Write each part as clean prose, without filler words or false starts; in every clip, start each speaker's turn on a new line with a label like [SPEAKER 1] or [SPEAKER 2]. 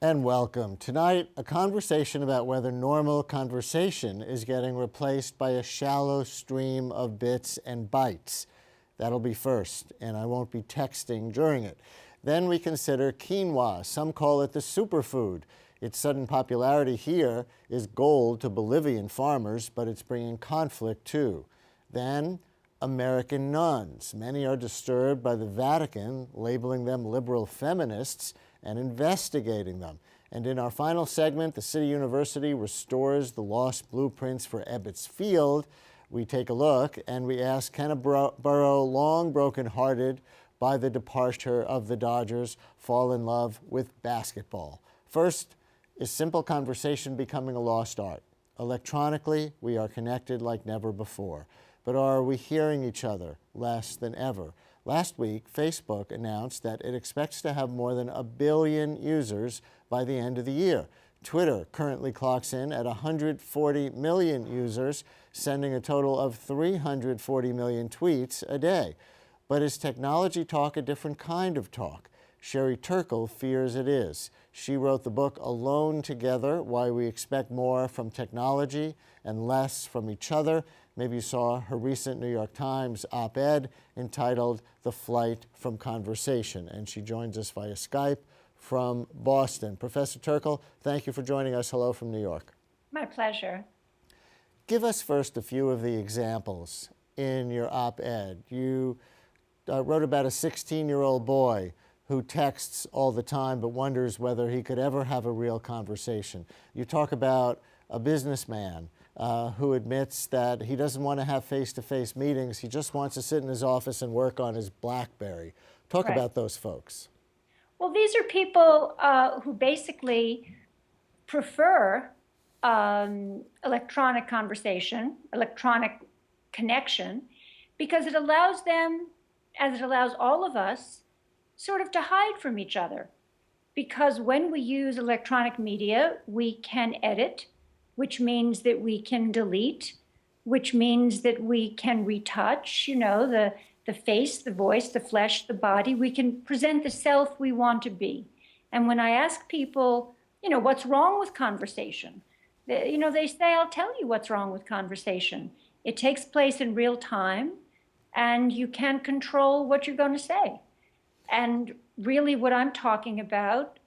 [SPEAKER 1] And welcome. Tonight, a conversation about whether normal conversation is getting replaced by a shallow stream of bits and bytes. That'll be first, and I won't be texting during it. Then we consider quinoa. Some call it the superfood. Its sudden popularity here is gold to Bolivian farmers, but it's bringing conflict too. Then, American nuns. Many are disturbed by the Vatican labeling them liberal feminists and investigating them. And in our final segment, the City University restores the lost blueprints for Ebbets Field. We take a look and we ask, can a borough long broken-hearted by the departure of the Dodgers fall in love with basketball? First, is simple conversation becoming a lost art? Electronically, we are connected like never before. But are we hearing each other less than ever? Last week, Facebook announced that it expects to have more than 1 billion users by the end of the year. Twitter currently clocks in at 140 million users, sending a total of 340 million tweets a day. But is technology talk a different kind of talk? Sherry Turkle fears it is. She wrote the book Alone Together, Why We Expect More from Technology and Less from Each Other. Maybe you saw her recent New York Times op-ed entitled The Flight from Conversation, and she joins us via Skype from Boston. Professor Turkle, thank you for joining us. Hello from New York.
[SPEAKER 2] My pleasure.
[SPEAKER 1] Give us first a few of the examples in your op-ed. You wrote about a 16-year-old boy who texts all the time but wonders whether he could ever have a real conversation. You talk about a businessman who admits that he doesn't want to have face-to-face meetings. He just wants to sit in his office and work on his BlackBerry. Talk about those folks.
[SPEAKER 2] Well, these are people who basically prefer electronic conversation, electronic connection, because it allows them, as it allows all of us, sort of to hide from each other. Because when we use electronic media, we can edit, which means that we can delete, which means that we can retouch, you know, the face, the voice, the flesh, the body. We can present the self we want to be. And when I ask people, you know, what's wrong with conversation? They say, I'll tell you what's wrong with conversation. It takes place in real time, and you can't control what you're going to say. And really what I'm talking about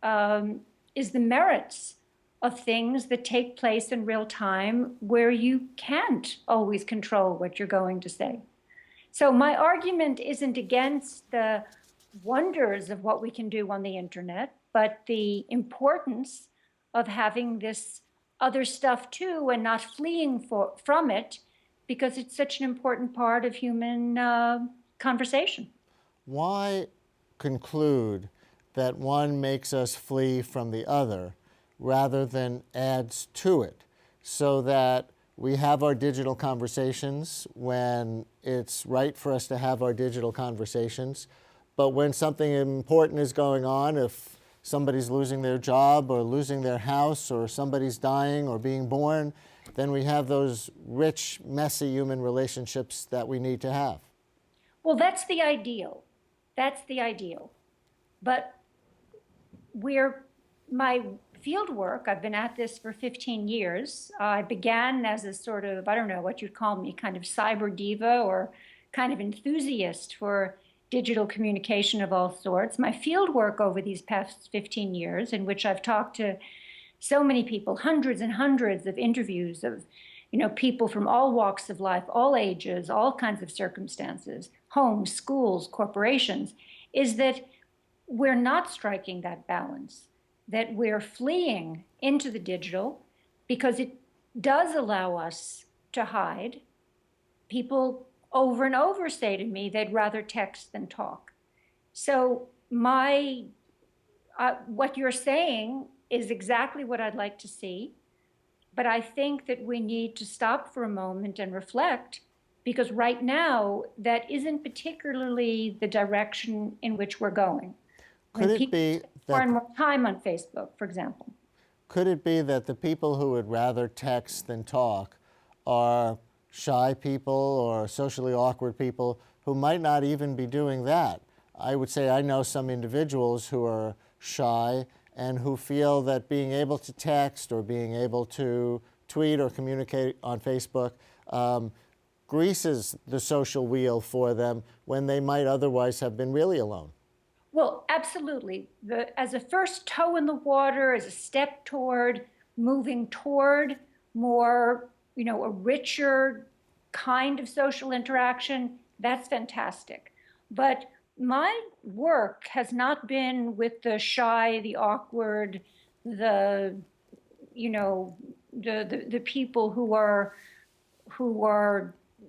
[SPEAKER 2] is the merits of things that take place in real time where you can't always control what you're going to say. So my argument isn't against the wonders of what we can do on the internet, but the importance of having this other stuff too and not fleeing from it, because it's such an important part of human conversation.
[SPEAKER 1] Why conclude that one makes us flee from the other rather than adds to it, so that we have our digital conversations when it's right for us to have our digital conversations, but when something important is going on, if somebody's losing their job or losing their house or somebody's dying or being born, then we have those rich, messy human relationships that we need to have.
[SPEAKER 2] Well, that's the ideal. That's the ideal. But my field work, I've been at this for 15 years. I began as a sort of, I don't know what you'd call me, kind of cyber diva or kind of enthusiast for digital communication of all sorts. My field work over these past 15 years, in which I've talked to so many people, hundreds and hundreds of interviews of, you know, people from all walks of life, all ages, all kinds of circumstances, homes, schools, corporations, is that we're not striking that balance, that we're fleeing into the digital because it does allow us to hide. People over and over say to me they'd rather text than talk. So what you're saying is exactly what I'd like to see, but I think that we need to stop for a moment and reflect, because right now that isn't particularly the direction in which we're going.
[SPEAKER 1] Could it be that
[SPEAKER 2] more and more time on Facebook, for example?
[SPEAKER 1] Could it be that the people who would rather text than talk are shy people or socially awkward people who might not even be doing that? I would say I know some individuals who are shy and who feel that being able to text or being able to tweet or communicate on Facebook greases the social wheel for them when they might otherwise have been really alone.
[SPEAKER 2] Well, absolutely. As a first toe in the water, as a step toward moving toward more, a richer kind of social interaction, that's fantastic. But my work has not been with the shy, the awkward, the people who are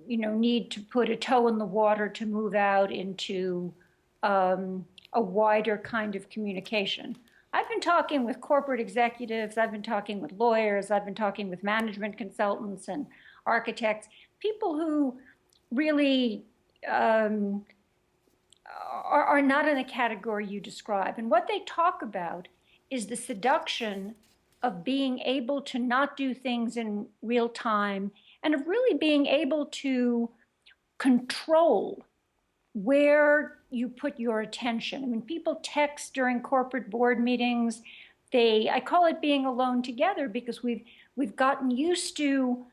[SPEAKER 2] need to put a toe in the water to move out into a wider kind of communication. I've been talking with corporate executives, I've been talking with lawyers, I've been talking with management consultants and architects, people who really are not in the category you describe. And what they talk about is the seduction of being able to not do things in real time and of really being able to control where you put your attention. I mean, people text during corporate board meetings. I call it being alone together because we've gotten used to,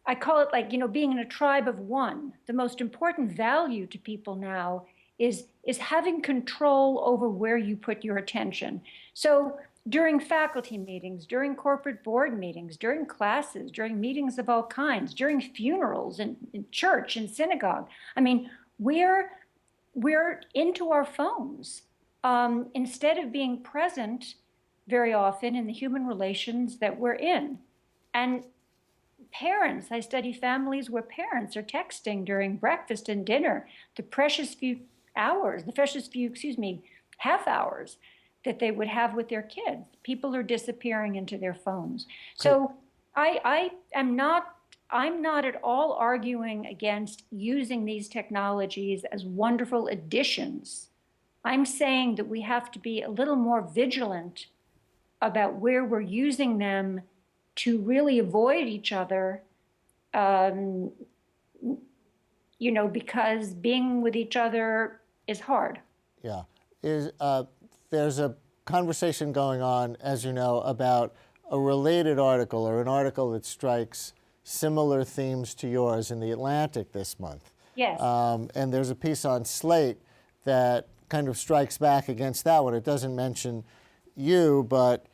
[SPEAKER 2] I call it like, being in a tribe of one. The most important value to people now is having control over where you put your attention. So during faculty meetings, during corporate board meetings, during classes, during meetings of all kinds, during funerals in church and synagogue, I mean, we're into our phones instead of being present very often in the human relations that we're in. And parents, I study families where parents are texting during breakfast and dinner, the precious few half hours that they would have with their kids. People are disappearing into their phones. So I'm not at all arguing against using these technologies as wonderful additions. I'm saying that we have to be a little more vigilant about where we're using them to really avoid each other, because being with each other is hard.
[SPEAKER 1] Yeah. There's a conversation going on, as you know, about a related article or an article that strikes similar themes to yours in The Atlantic this month.
[SPEAKER 2] Yes.
[SPEAKER 1] And there's a piece on Slate that kind of strikes back against that one. It doesn't mention you, but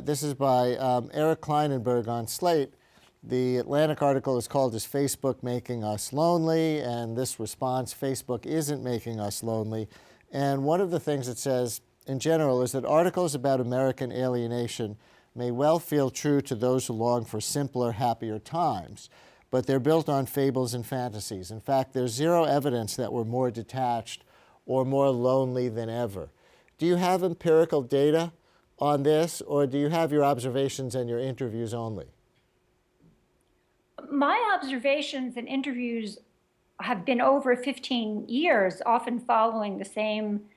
[SPEAKER 1] this is by Eric Kleinenberg on Slate. The Atlantic article is called "Is Facebook Making Us Lonely?" And this response, "Facebook isn't making us lonely." And one of the things it says in general is that articles about American alienation may well feel true to those who long for simpler, happier times, but they're built on fables and fantasies. In fact, there's zero evidence that we're more detached or more lonely than ever. Do you have empirical data on this, or do you have your observations and your interviews only?
[SPEAKER 2] My observations and interviews have been over 15 years, often following the same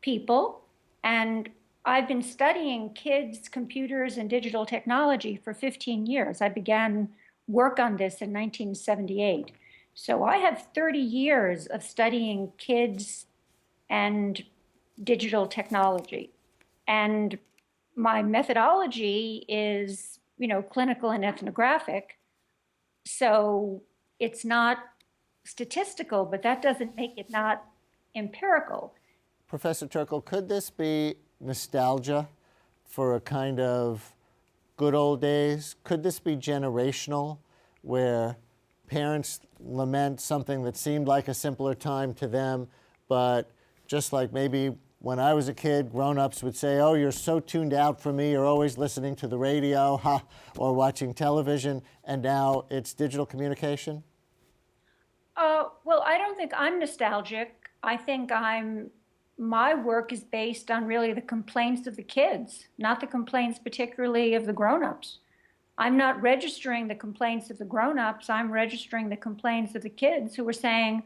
[SPEAKER 2] people. And I've been studying kids, computers, and digital technology for 15 years. I began work on this in 1978. So I have 30 years of studying kids and digital technology. And my methodology is, clinical and ethnographic. So it's not statistical, but that doesn't make it not empirical.
[SPEAKER 1] Professor Turkle, could this be nostalgia for a kind of good old days? Could this be generational, where parents lament something that seemed like a simpler time to them, but just like maybe when I was a kid, grown-ups would say, "Oh, you're so tuned out for me, you're always listening to the radio or watching television," and now it's digital communication?
[SPEAKER 2] Well, I don't think I'm nostalgic. I think my work is based on really the complaints of the kids, not the complaints particularly of the grown-ups. I'm not registering the complaints of the grown-ups, I'm registering the complaints of the kids who were saying,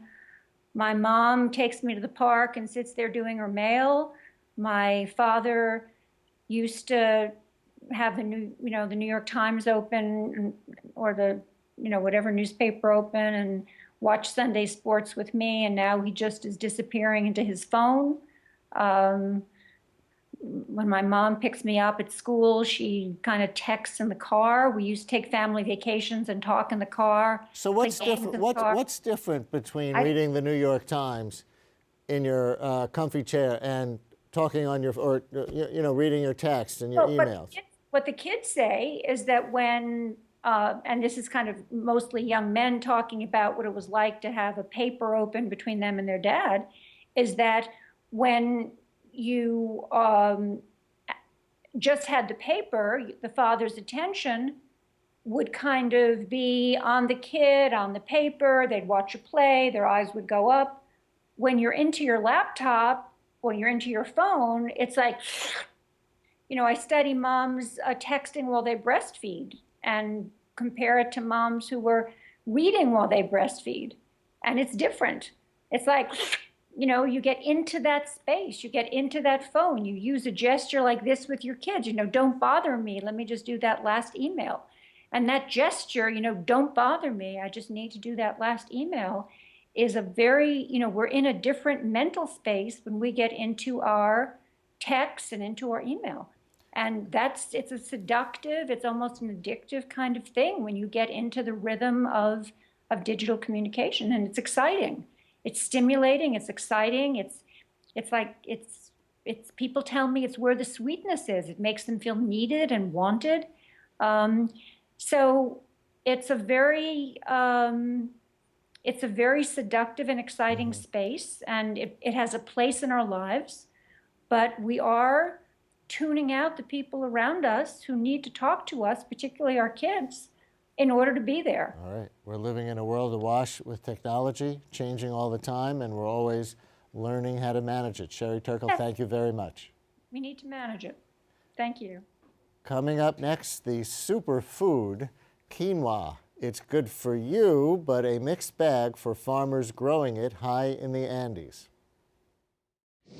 [SPEAKER 2] "My mom takes me to the park and sits there doing her mail. My father used to have the New York Times open, or the, whatever newspaper open, and watch Sunday sports with me, and now he just is disappearing into his phone. when my mom picks me up at school, she kind of texts in the car. We used to take family vacations and talk in the car.
[SPEAKER 1] So
[SPEAKER 2] play
[SPEAKER 1] what's
[SPEAKER 2] games
[SPEAKER 1] different?
[SPEAKER 2] in the car.
[SPEAKER 1] What's different between
[SPEAKER 2] I,
[SPEAKER 1] reading the New York Times in your comfy chair and talking on your, or reading your text and your
[SPEAKER 2] well,
[SPEAKER 1] emails?
[SPEAKER 2] what the kids say is that when, and this is kind of mostly young men talking about what it was like to have a paper open between them and their dad, is that when you just had the paper, the father's attention would kind of be on the kid, on the paper. They'd watch a play, their eyes would go up. When you're into your laptop, when you're into your phone, it's like, I study moms texting while they breastfeed and compare it to moms who were reading while they breastfeed. And it's different. It's like, you get into that space, you get into that phone, you use a gesture like this with your kids, don't bother me, let me just do that last email. And that gesture, don't bother me, I just need to do that last email, is a very, we're in a different mental space when we get into our text and into our email. And it's a seductive, it's almost an addictive kind of thing when you get into the rhythm of digital communication. And it's exciting. It's stimulating, it's exciting. It's like, people tell me it's where the sweetness is. It makes them feel needed and wanted. So it's a very seductive and exciting space, and it has a place in our lives, but we are tuning out the people around us who need to talk to us, particularly our kids, in order to be there.
[SPEAKER 1] All right. We're living in a world awash with technology, changing all the time, and we're always learning how to manage it. Sherry Turkle, thank you very much.
[SPEAKER 2] We need to manage it. Thank you.
[SPEAKER 1] Coming up next, the superfood quinoa. It's good for you, but a mixed bag for farmers growing it high in the Andes.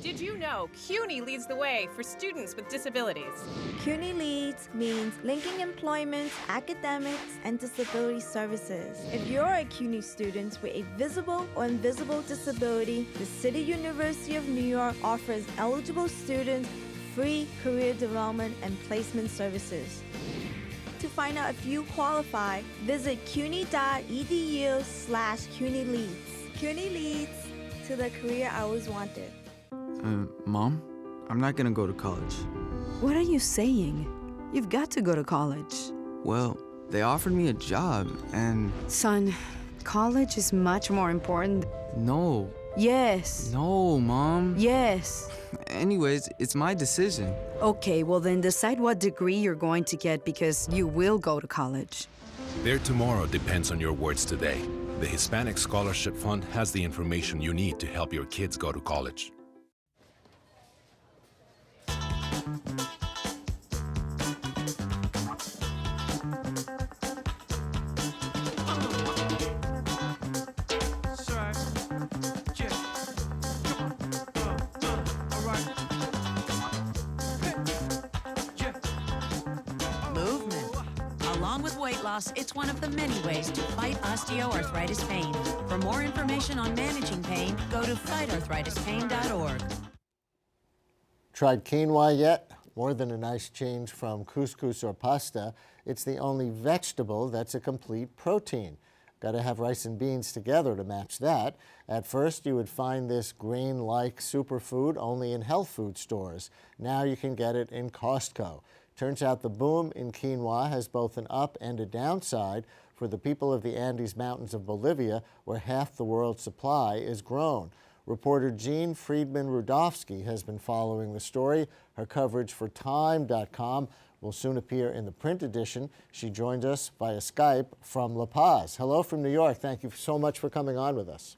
[SPEAKER 3] Did you know CUNY leads the way for students with disabilities?
[SPEAKER 4] CUNY Leads means linking employment, academics, and disability services. If you're a CUNY student with a visible or invisible disability, the City University of New York offers eligible students free career development and placement services. To find out if you qualify, visit cuny.edu/CUNYLeads. CUNY Leads, to the career I always wanted.
[SPEAKER 5] Mom, I'm not gonna go to college.
[SPEAKER 6] What are you saying? You've got to go to college.
[SPEAKER 5] Well, they offered me a job and...
[SPEAKER 6] Son, college is much more important.
[SPEAKER 5] No.
[SPEAKER 6] Yes.
[SPEAKER 5] No, Mom.
[SPEAKER 6] Yes.
[SPEAKER 5] Anyways, it's my decision.
[SPEAKER 6] Okay, well then decide what degree you're going to get because you will go to college.
[SPEAKER 7] Their tomorrow depends on your words today. The Hispanic Scholarship Fund has the information you need to help your kids go to college.
[SPEAKER 8] Along with weight loss, it's one of the many ways to fight osteoarthritis pain. For more information on managing pain, go to fightarthritispain.org.
[SPEAKER 1] Tried quinoa yet? More than a nice change from couscous or pasta, it's the only vegetable that's a complete protein. Got to have rice and beans together to match that. At first, you would find this grain-like superfood only in health food stores. Now you can get it in Costco. Turns out the boom in quinoa has both an up and a downside for the people of the Andes Mountains of Bolivia, where half the world's supply is grown. Reporter Jean Freidman-Rudovsky has been following the story. Her coverage for Time.com will soon appear in the print edition. She joins us via Skype from La Paz. Hello from New York. Thank you so much for coming on with us.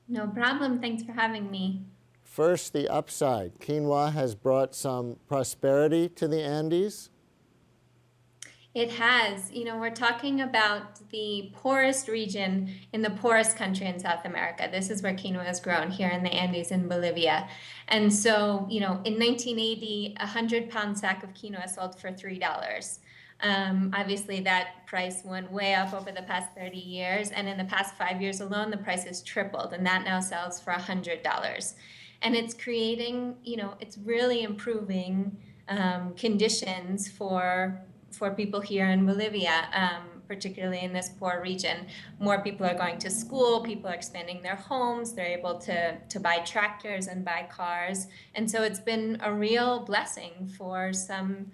[SPEAKER 9] No problem. Thanks for having me.
[SPEAKER 1] First, the upside. Quinoa has brought some prosperity to the Andes.
[SPEAKER 9] It has. We're talking about the poorest region in the poorest country in South America. This is where quinoa is grown, here in the Andes in Bolivia. And so, in 1980, a 100-pound sack of quinoa sold for $3. Obviously, that price went way up over the past 30 years. And in the past 5 years alone, the price has tripled, and that now sells for $100. And it's creating, it's really improving conditions for people here in Bolivia, particularly in this poor region. More people are going to school, people are expanding their homes, they're able to buy tractors and buy cars. And so it's been a real blessing for some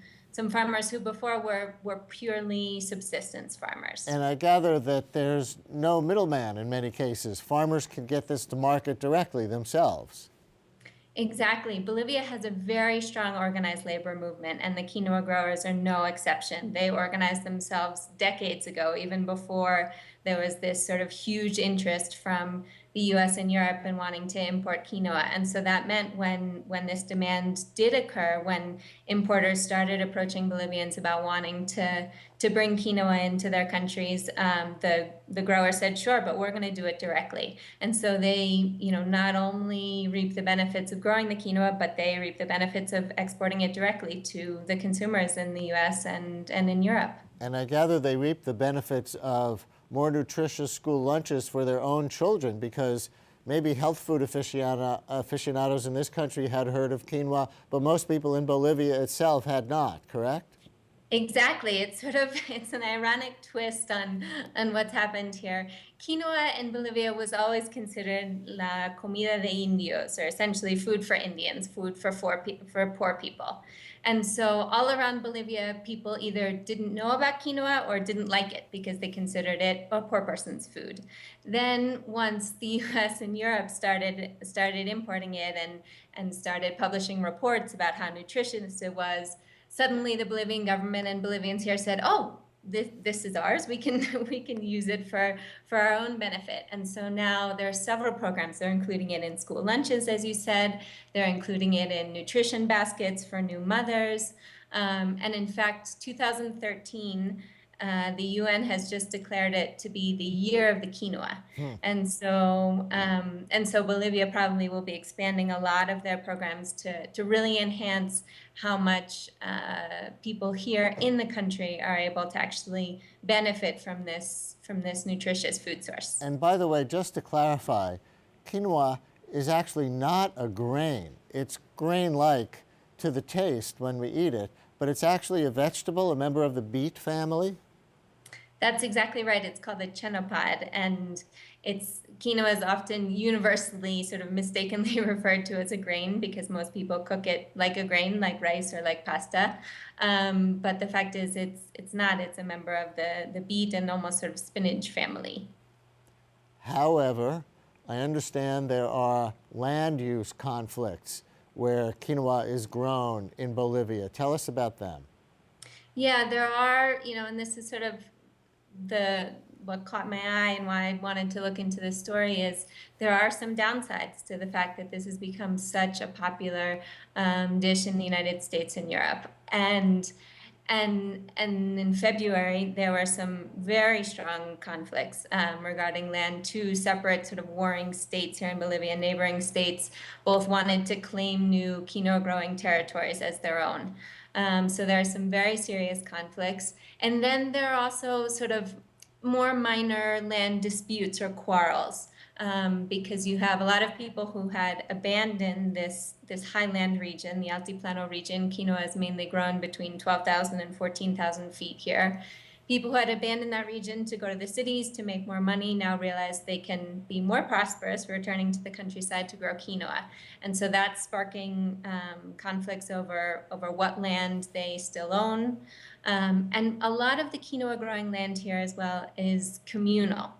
[SPEAKER 9] farmers who before were purely subsistence farmers.
[SPEAKER 1] And I gather that there's no middleman in many cases. Farmers can get this to market directly themselves.
[SPEAKER 9] Exactly. Bolivia has a very strong organized labor movement, and the quinoa growers are no exception. They organized themselves decades ago, even before there was this sort of huge interest from the US and Europe in wanting to import quinoa. And so that meant when this demand did occur, when importers started approaching Bolivians about wanting to bring quinoa into their countries, the grower said, sure, but we're going to do it directly. And so they, not only reap the benefits of growing the quinoa, but they reap the benefits of exporting it directly to the consumers in the US and in Europe.
[SPEAKER 1] And I gather they reap the benefits of more nutritious school lunches for their own children, because maybe health food aficionados in this country had heard of quinoa, but most people in Bolivia itself had not, correct?
[SPEAKER 9] Exactly. It's an ironic twist on what's happened here. Quinoa in Bolivia was always considered la comida de indios, or essentially food for Indians, food for poor people. And so all around Bolivia, people either didn't know about quinoa or didn't like it because they considered it a poor person's food. Then once the US and Europe started importing it and started publishing reports about how nutritious it was, suddenly the Bolivian government and Bolivians here said, oh, this is ours. We can use it for our own benefit. And so now there are several programs. They're including it in school lunches, as you said. They're including it in nutrition baskets for new mothers. And in fact, 2013, the UN has just declared it to be the year of the quinoa. And so Bolivia probably will be expanding a lot of their programs to really enhance how much people here in the country are able to actually benefit from this nutritious food source.
[SPEAKER 1] And by the way, just to clarify, quinoa is actually not a grain. It's grain-like to the taste when we eat it, but it's actually a vegetable, a member of the beet family.
[SPEAKER 9] That's exactly right. It's called a chenopod, and quinoa is often universally sort of mistakenly referred to as a grain because most people cook it like a grain, like rice or like pasta. But the fact is, it's not. It's a member of the beet and almost sort of spinach family.
[SPEAKER 1] However, I understand there are land use conflicts where quinoa is grown in Bolivia. Tell us about them.
[SPEAKER 9] Yeah, there are, and this is sort of what caught my eye and why I wanted to look into this story is there are some downsides to the fact that this has become such a popular dish in the United States and Europe. And in February, there were some very strong conflicts regarding land. Two separate sort of warring states here in Bolivia, neighboring states, both wanted to claim new quinoa growing territories as their own. So there are some very serious conflicts. And then there are also sort of more minor land disputes or quarrels, because you have a lot of people who had abandoned this highland region, the Altiplano region. Quinoa is mainly grown between 12,000 and 14,000 feet here. People who had abandoned that region to go to the cities to make more money now realize they can be more prosperous returning to the countryside to grow quinoa. And so that's sparking conflicts over what land they still own. And a lot of the quinoa growing land here as well is communal.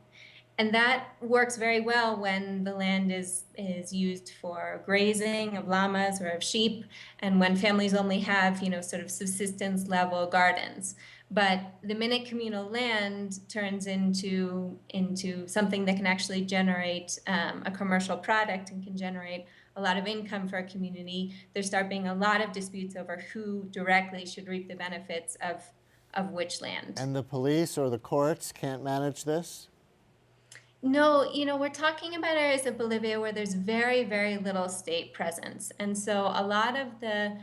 [SPEAKER 9] And that works very well when the land is used for grazing of llamas or of sheep, and when families only have, sort of subsistence level gardens. But the minute communal land turns into something that can actually generate a commercial product and can generate a lot of income for a community, there start being a lot of disputes over who directly should reap the benefits of which land.
[SPEAKER 1] And the police or the courts can't manage this?
[SPEAKER 9] No, we're talking about areas of Bolivia where there's very, very little state presence. And so a lot of the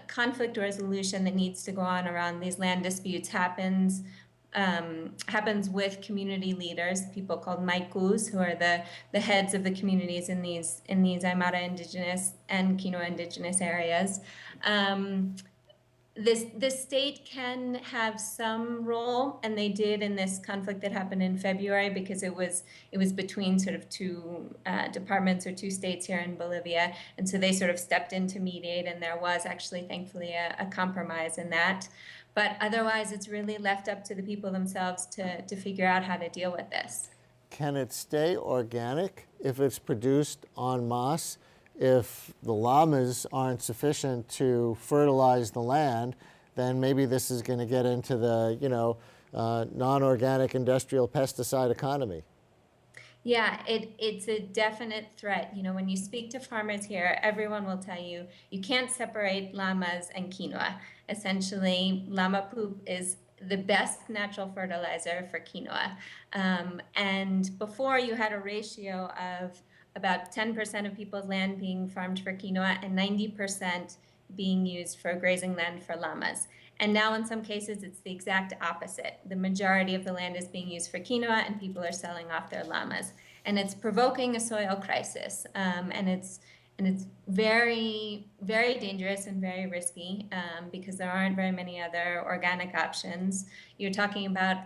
[SPEAKER 9] conflict resolution that needs to go on around these land disputes happens happens with community leaders, people called maikus, who are the heads of the communities in these Aymara indigenous and Quinoa indigenous areas. This state can have some role, and they did in this conflict that happened in February, because it was between sort of two departments or two states here in Bolivia, and so they sort of stepped in to mediate, and there was actually, thankfully, a compromise in that. But otherwise, it's really left up to the people themselves to figure out how to deal with this.
[SPEAKER 1] Can it stay organic if it's produced en masse? If the llamas aren't sufficient to fertilize the land, then maybe this is going to get into the, non-organic industrial pesticide economy.
[SPEAKER 9] Yeah, it's a definite threat. When you speak to farmers here, everyone will tell you you can't separate llamas and quinoa. Essentially, llama poop is the best natural fertilizer for quinoa. And before, you had a ratio of about 10% of people's land being farmed for quinoa and 90% being used for grazing land for llamas. And now in some cases, it's the exact opposite. The majority of the land is being used for quinoa, and people are selling off their llamas. And it's provoking a soil crisis. And it's very, very dangerous and very risky, because there aren't very many other organic options. You're talking about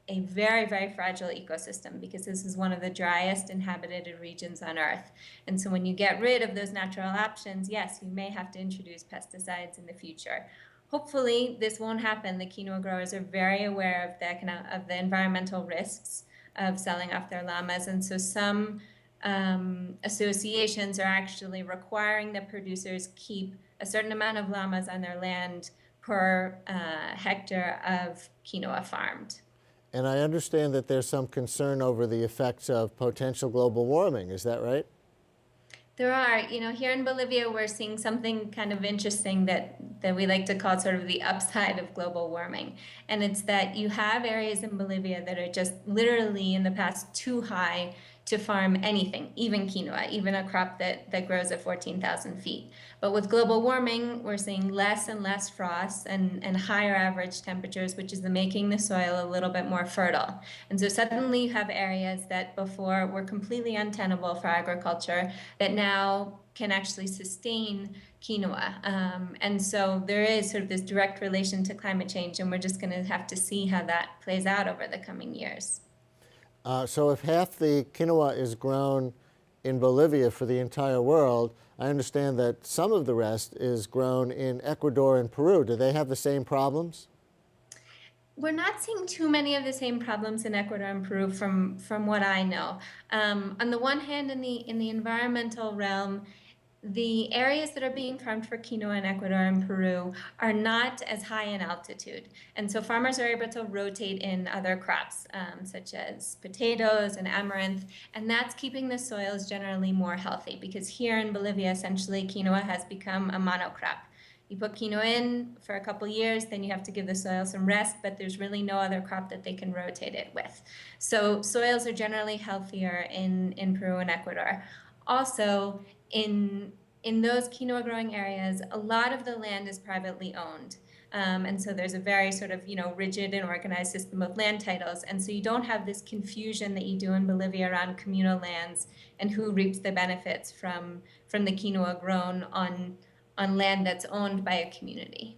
[SPEAKER 9] a very, very fragile ecosystem, because this is one of the driest inhabited regions on Earth. And so when you get rid of those natural options, yes, you may have to introduce pesticides in the future. Hopefully, this won't happen. The quinoa growers are very aware of the environmental risks of selling off their llamas. And so some associations are actually requiring that producers keep a certain amount of llamas on their land per hectare of quinoa farmed.
[SPEAKER 1] And I understand that there's some concern over the effects of potential global warming. Is that right?
[SPEAKER 9] There are. Here in Bolivia, we're seeing something kind of interesting that we like to call sort of the upside of global warming. And it's that you have areas in Bolivia that are just literally in the past too high to farm anything, even quinoa, even a crop that grows at 14,000 feet. But with global warming, we're seeing less and less frost and higher average temperatures, which is making the soil a little bit more fertile. And so suddenly you have areas that before were completely untenable for agriculture that now can actually sustain quinoa. And so there is sort of this direct relation to climate change, and we're just going to have to see how that plays out over the coming years.
[SPEAKER 1] So if half the quinoa is grown in Bolivia for the entire world, I understand that some of the rest is grown in Ecuador and Peru. Do they have the same problems?
[SPEAKER 9] We're not seeing too many of the same problems in Ecuador and Peru from what I know. On the one hand, in the environmental realm, the areas that are being farmed for quinoa in Ecuador and Peru are not as high in altitude. And so farmers are able to rotate in other crops, such as potatoes and amaranth, and that's keeping the soils generally more healthy, because here in Bolivia, essentially, quinoa has become a monocrop. You put quinoa in for a couple years, then you have to give the soil some rest, but there's really no other crop that they can rotate it with. So soils are generally healthier in Peru and Ecuador. Also, in those quinoa growing areas, a lot of the land is privately owned. And so there's a very sort of, rigid and organized system of land titles. And so you don't have this confusion that you do in Bolivia around communal lands and who reaps the benefits from the quinoa grown on land that's owned by a community.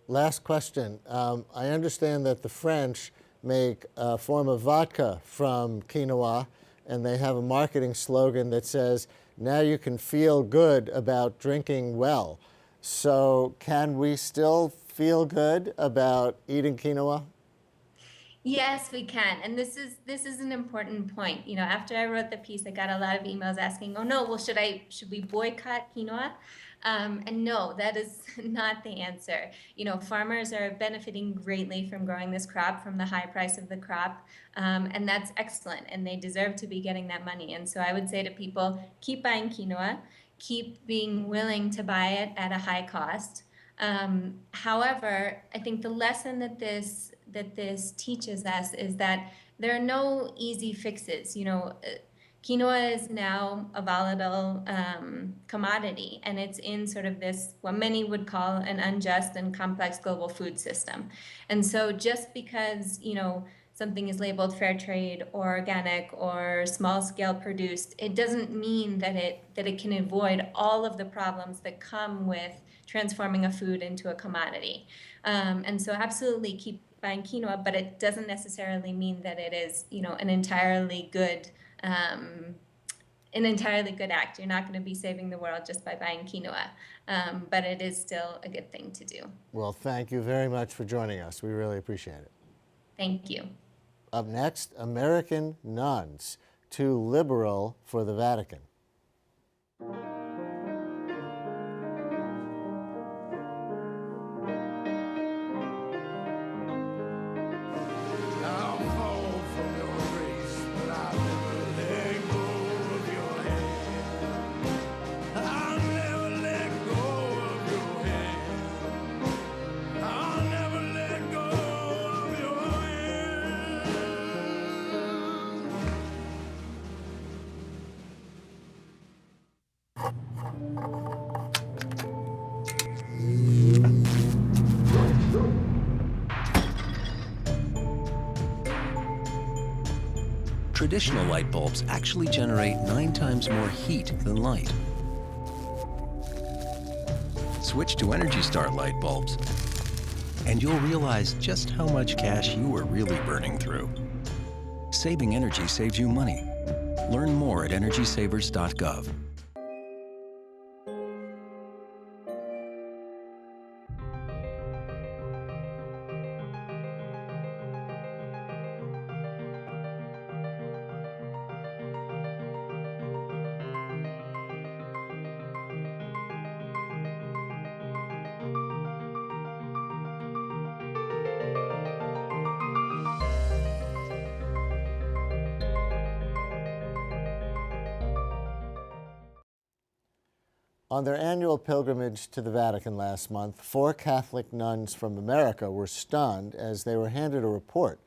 [SPEAKER 1] Last question. I understand that the French make a form of vodka from quinoa, and they have a marketing slogan that says, "Now you can feel good about drinking well." So can we still feel good about eating quinoa?
[SPEAKER 9] Yes, we can. And this is an important point. After I wrote the piece, I got a lot of emails asking, "Oh no, well, should we boycott quinoa?" And no, that is not the answer. Farmers are benefiting greatly from growing this crop, from the high price of the crop, and that's excellent, and they deserve to be getting that money. And so I would say to people, keep buying quinoa, keep being willing to buy it at a high cost. However, I think the lesson that this teaches us is that there are no easy fixes. quinoa is now a volatile commodity, and it's in sort of this, what many would call an unjust and complex global food system. And so just because, something is labeled fair trade or organic or small scale produced, it doesn't mean that it can avoid all of the problems that come with transforming a food into a commodity. And so absolutely keep buying quinoa, but it doesn't necessarily mean that it is, an entirely good act. You're not going to be saving the world just by buying quinoa, but it is still a good thing to do.
[SPEAKER 1] Well, thank you very much for joining us. We really appreciate it.
[SPEAKER 9] Thank you.
[SPEAKER 1] Up next, American nuns, too liberal for the Vatican.
[SPEAKER 10] Traditional light bulbs actually generate 9 times more heat than light. Switch to Energy Star light bulbs, and you'll realize just how much cash you are really burning through. Saving energy saves you money. Learn more at energysavers.gov.
[SPEAKER 1] On their annual pilgrimage to the Vatican last month, 4 Catholic nuns from America were stunned as they were handed a report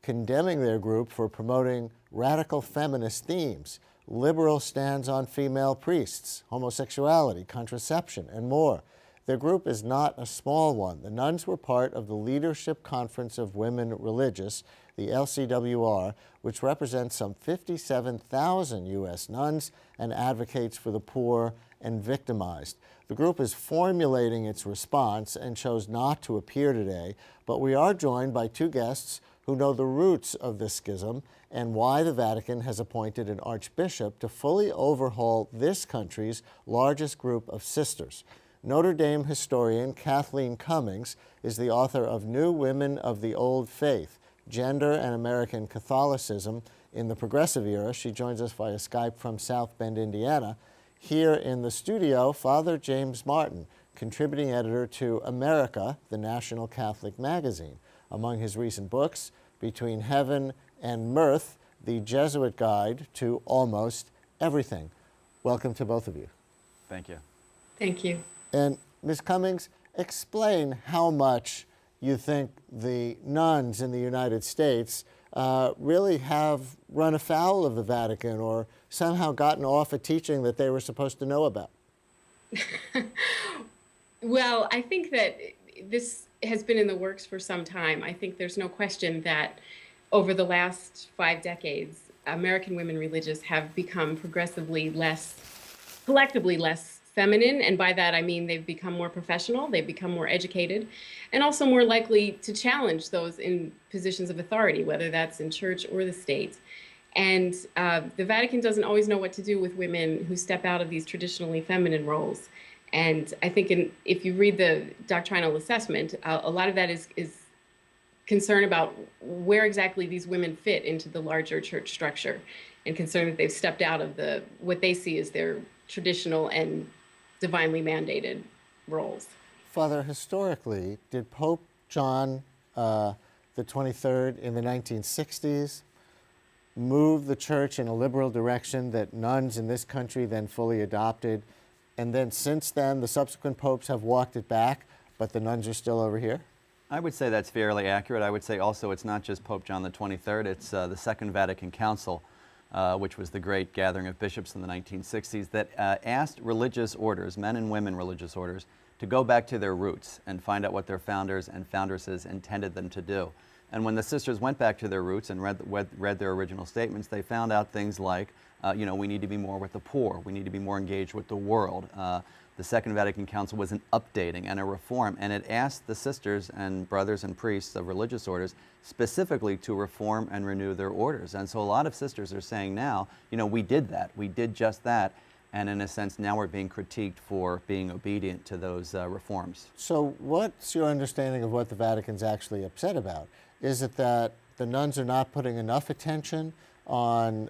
[SPEAKER 1] condemning their group for promoting radical feminist themes, liberal stands on female priests, homosexuality, contraception, and more. Their group is not a small one. The nuns were part of the Leadership Conference of Women Religious, the LCWR, which represents some 57,000 U.S. nuns and advocates for the poor and victimized. The group is formulating its response and chose not to appear today, but we are joined by 2 guests who know the roots of this schism and why the Vatican has appointed an archbishop to fully overhaul this country's largest group of sisters. Notre Dame historian Kathleen Cummings is the author of New Women of the Old Faith, Gender and American Catholicism in the Progressive Era. She joins us via Skype from South Bend, Indiana. Here in the studio, Father James Martin, contributing editor to America, the National Catholic magazine. Among his recent books, Between Heaven and Mirth, the Jesuit Guide to Almost Everything. Welcome to both of you.
[SPEAKER 11] Thank you.
[SPEAKER 9] Thank you.
[SPEAKER 1] And Ms. Cummings, explain how much you think the nuns in the United States really have run afoul of the Vatican or somehow gotten off a teaching that they were supposed to know about.
[SPEAKER 12] Well, I think that this has been in the works for some time. I think there's no question that over the last 5 decades, American women religious have become progressively collectively less feminine, and by that I mean they've become more professional, they've become more educated, and also more likely to challenge those in positions of authority, whether that's in church or the state. And the Vatican doesn't always know what to do with women who step out of these traditionally feminine roles. And I think if you read the doctrinal assessment, a lot of that is concern about where exactly these women fit into the larger church structure, and concern that they've stepped out of what they see as their traditional and divinely mandated roles.
[SPEAKER 1] Father, historically, did Pope John the 23rd in the 1960s move the church in a liberal direction that nuns in this country then fully adopted, and then since then the subsequent popes have walked it back, but the nuns are still over here?
[SPEAKER 11] I would say that's fairly accurate. I would say also it's not just Pope John the 23rd, it's the Second Vatican Council which was the great gathering of bishops in the 1960s, that asked religious orders, men and women religious orders, to go back to their roots and find out what their founders and foundresses intended them to do. And when the sisters went back to their roots and read their original statements, they found out things like, we need to be more with the poor, we need to be more engaged with the world. The Second Vatican Council was an updating and a reform, and it asked the sisters and brothers and priests of religious orders specifically to reform and renew their orders. And so a lot of sisters are saying now, we did that, we did just that, and in a sense now we're being critiqued for being obedient to those reforms.
[SPEAKER 1] So what's your understanding of what the Vatican's actually upset about? Is it that the nuns are not putting enough attention on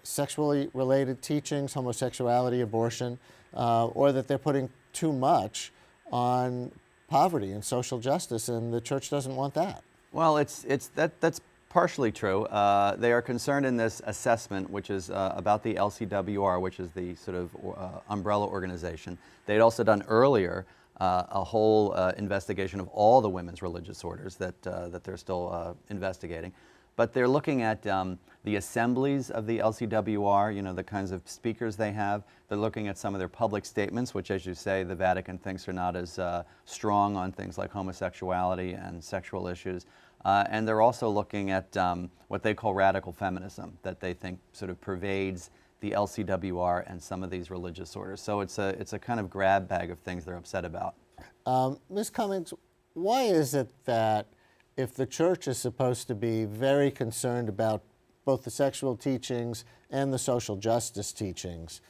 [SPEAKER 1] sexually related teachings, homosexuality, abortion, or that they're putting too much on poverty and social justice, and the Church doesn't want that?
[SPEAKER 11] Well, that's partially true. They are concerned in this assessment, which is about the LCWR, which is the sort of umbrella organization. They'd also done earlier a whole investigation of all the women's religious orders that they're still investigating. But they're looking at the assemblies of the LCWR, the kinds of speakers they have. They're looking at some of their public statements, which, as you say, the Vatican thinks are not as strong on things like homosexuality and sexual issues. And they're also looking at what they call radical feminism, that they think sort of pervades the LCWR and some of these religious orders. So it's a kind of grab bag of things they're upset about.
[SPEAKER 1] Ms. Cummings, why is it that if the Church is supposed to be very concerned about both the sexual teachings and the social justice teachings,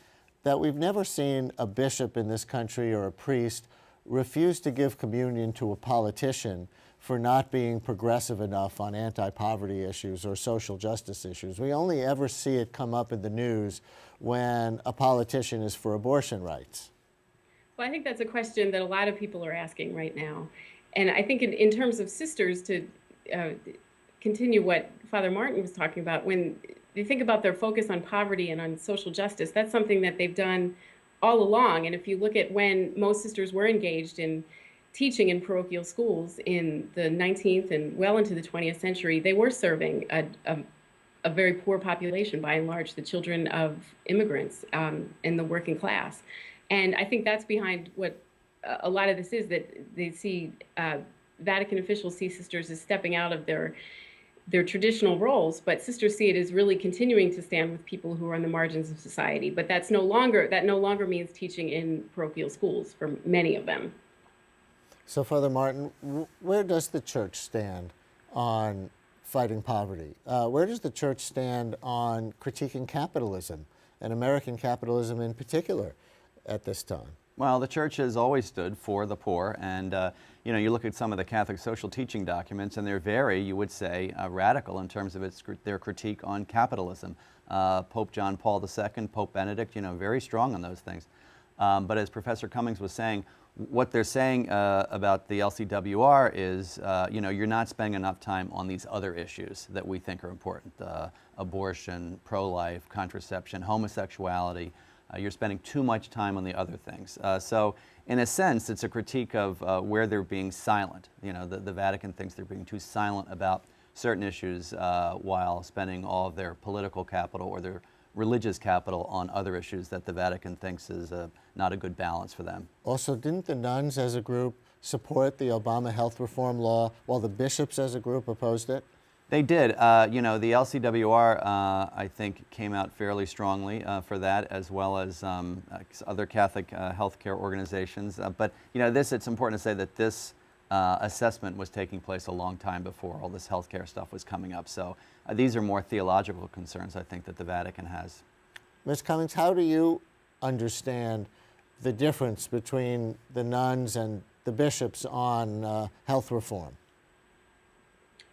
[SPEAKER 1] that we've never seen a bishop in this country or a priest refuse to give communion to a politician for not being progressive enough on anti-poverty issues or social justice issues? We only ever see it come up in the news when a politician is for abortion rights.
[SPEAKER 12] Well, I think that's a question that a lot of people are asking right now. And I think in terms of sisters, to continue what Father Martin was talking about, when they think about their focus on poverty and on social justice, that's something that they've done all along. And if you look at when most sisters were engaged in teaching in parochial schools in the 19th and well into the 20th century, they were serving a very poor population, by and large, the children of immigrants in the working class. And I think that's behind what a lot of this is, that they see Vatican officials see sisters as stepping out of their traditional roles, but sisters see it as really continuing to stand with people who are on the margins of society. But that no longer means teaching in parochial schools for many of them.
[SPEAKER 1] So, Father Martin, where does the Church stand on fighting poverty? Where does the Church stand on critiquing capitalism, and American capitalism in particular, at this time?
[SPEAKER 11] Well, the Church has always stood for the poor, and you look at some of the Catholic social teaching documents, and they're very, you would say, radical in terms of their critique on capitalism. Pope John Paul II, Pope Benedict, very strong on those things. But as Professor Cummings was saying, what they're saying about the LCWR is, you're not spending enough time on these other issues that we think are important: abortion, pro-life, contraception, homosexuality. You're spending too much time on the other things. So in a sense, it's a critique of where they're being silent. The Vatican thinks they're being too silent about certain issues while spending all of their political capital or their religious capital on other issues that the Vatican thinks is not a good balance for them. Also,
[SPEAKER 1] didn't the nuns as a group support the Obama health reform law while the bishops as a group opposed it?
[SPEAKER 11] They did. The LCWR, I think, came out fairly strongly for that, as well as other Catholic healthcare organizations. But it's important to say that this assessment was taking place a long time before all this healthcare stuff was coming up. So these are more theological concerns, I think, that the Vatican has.
[SPEAKER 1] Ms. Cummings, how do you understand the difference between the nuns and the bishops on health reform?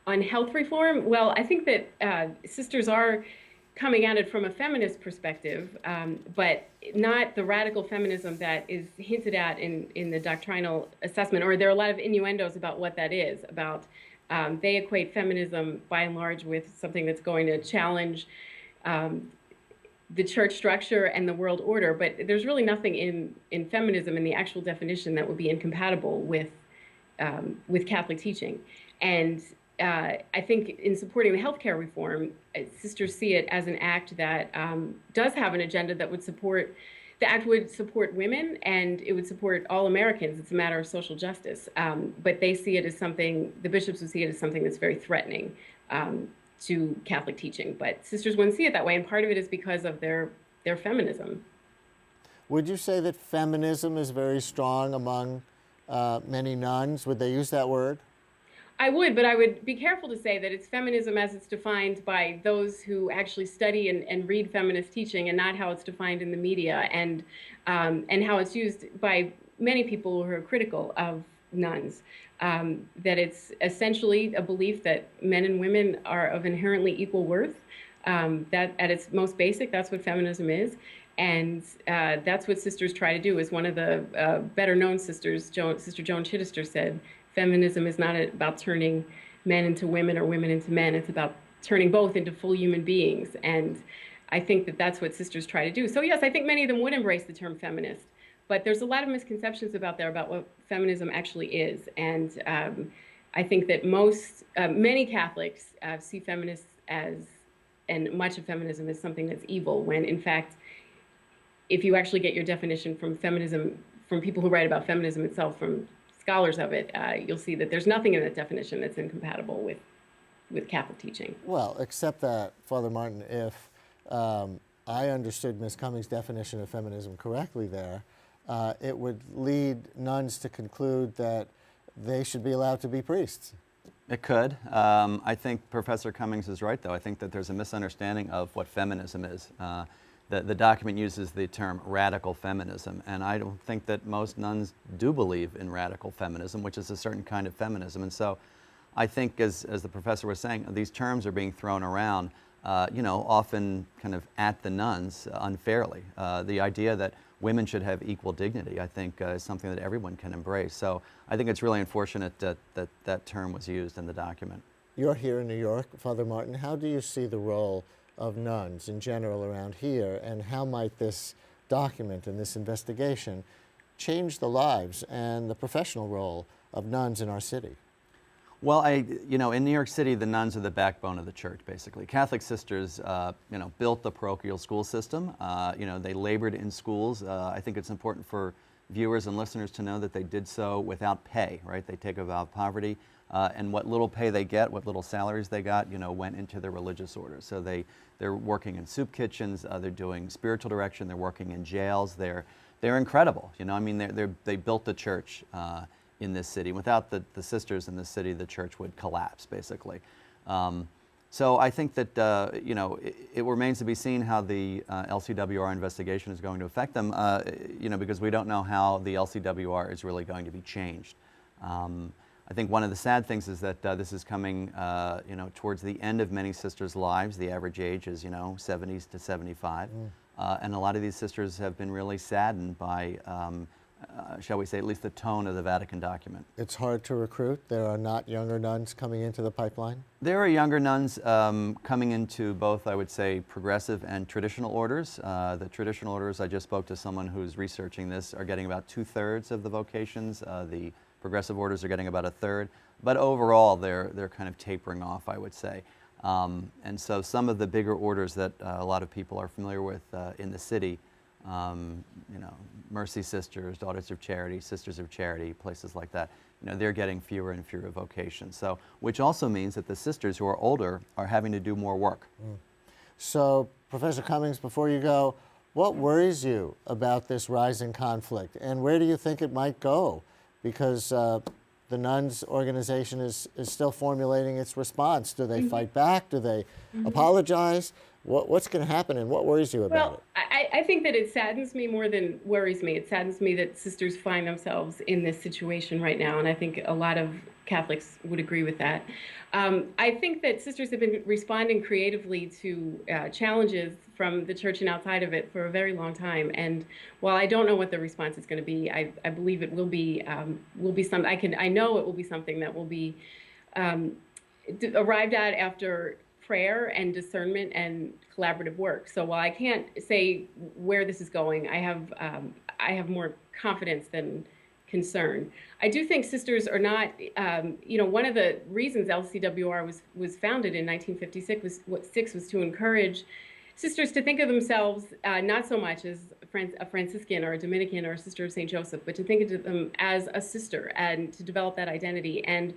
[SPEAKER 12] On health reform, well, I think that sisters are coming at it from a feminist perspective, but not the radical feminism that is hinted at in the doctrinal assessment, or there are a lot of innuendos about what that is, about they equate feminism by and large with something that's going to challenge the church structure and the world order, but there's really nothing in feminism in the actual definition that would be incompatible with Catholic teaching. And I think in supporting the healthcare reform, sisters see it as an act that does have an agenda that would support, the act would support women and it would support all Americans. It's a matter of social justice. But they see it as something, the bishops would see it as something that's very threatening to Catholic teaching. But sisters wouldn't see it that way, and part of it is because of their feminism.
[SPEAKER 1] Would you say that feminism is very strong among many nuns? Would they use that word?
[SPEAKER 12] I would, but I would be careful to say that it's feminism as it's defined by those who actually study and read feminist teaching, and not how it's defined in the media, and how it's used by many people who are critical of nuns. That it's essentially a belief that men and women are of inherently equal worth. That at its most basic, that's what feminism is. And that's what sisters try to do. As one of the better known sisters, Sister Joan Chittister, said, feminism is not about turning men into women or women into men. It's about turning both into full human beings. And I think that that's what sisters try to do. So yes, I think many of them would embrace the term feminist, but there's a lot of misconceptions about what feminism actually is. And I think that many Catholics see feminists as, and much of feminism as something that's evil, when in fact, if you actually get your definition from feminism, from people who write about feminism itself, from scholars of it, you'll see that there's nothing in that definition that's incompatible with Catholic teaching.
[SPEAKER 1] Well, except that, Father Martin, if I understood Ms. Cummings' definition of feminism correctly there, it would lead nuns to conclude that they should be allowed to be priests.
[SPEAKER 11] It could. I think Professor Cummings is right, though. I think that there's a misunderstanding of what feminism is. The document uses the term radical feminism, and I don't think that most nuns do believe in radical feminism, which is a certain kind of feminism. And so I think, as the professor was saying, these terms are being thrown around, often kind of at the nuns unfairly. The idea that women should have equal dignity, I think, is something that everyone can embrace. So I think it's really unfortunate that term was used in the document.
[SPEAKER 1] You're here in New York, Father Martin. How do you see the role of nuns in general around here, and how might this document and this investigation change the lives and the professional role of nuns in our city?
[SPEAKER 11] Well, in New York City, the nuns are the backbone of the church, basically. Catholic sisters, built the parochial school system. They labored in schools. I think it's important for viewers and listeners to know that they did so without pay, right? They take a vow of poverty, and what little pay they get, what little salaries they got, went into their religious orders. So they're working in soup kitchens, they're doing spiritual direction, they're working in jails. They're incredible. They built the church in this city. Without the sisters in this city, the church would collapse, basically. So I think that it remains to be seen how the LCWR investigation is going to affect them, because we don't know how the LCWR is really going to be changed. I think one of the sad things is that this is coming, towards the end of many sisters' lives. The average age is, 70s to 75. And a lot of these sisters have been really saddened by, shall we say, at least the tone of the Vatican document.
[SPEAKER 1] It's hard to recruit. There are not younger nuns coming into the pipeline?
[SPEAKER 11] There are younger nuns coming into both, I would say, progressive and traditional orders. The traditional orders, I just spoke to someone who's researching this, are getting about 2/3 of the vocations. The progressive orders are getting about 1/3, but overall they're kind of tapering off, I would say. And so some of the bigger orders that a lot of people are familiar with in the city, Mercy Sisters, Daughters of Charity, Sisters of Charity, places like that, they're getting fewer and fewer vocations. So, which also means that the sisters who are older are having to do more work.
[SPEAKER 1] So, Professor Cummings, before you go, what worries you about this rising conflict, and where do you think it might go? Because the nuns organization is still formulating its response. Do they fight back? Do they apologize? What's going to happen, and what worries you about it?
[SPEAKER 12] I think that it saddens me more than worries me. It saddens me that sisters find themselves in this situation right now, and I think a lot of Catholics would agree with that. I think that sisters have been responding creatively to challenges from the church and outside of it for a very long time. And while I don't know what the response is going to be, I believe it will be some. I know it will be something that will be arrived at after prayer and discernment and collaborative work. So while I can't say where this is going, I have more confidence than concern. I do think sisters are not, one of the reasons LCWR was founded in 1956 was to encourage sisters to think of themselves not so much as a Franciscan or a Dominican or a sister of St. Joseph, but to think of them as a sister and to develop that identity. And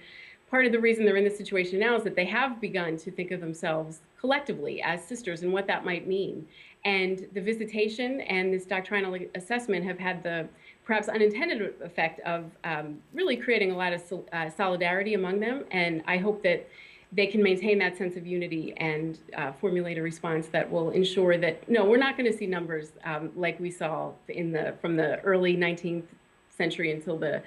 [SPEAKER 12] part of the reason they're in this situation now is that they have begun to think of themselves collectively as sisters and what that might mean. And the visitation and this doctrinal assessment have had the perhaps unintended effect of really creating a lot of solidarity among them. And I hope that they can maintain that sense of unity and formulate a response that will ensure that, no, we're not going to see numbers like we saw from the early 19th century until the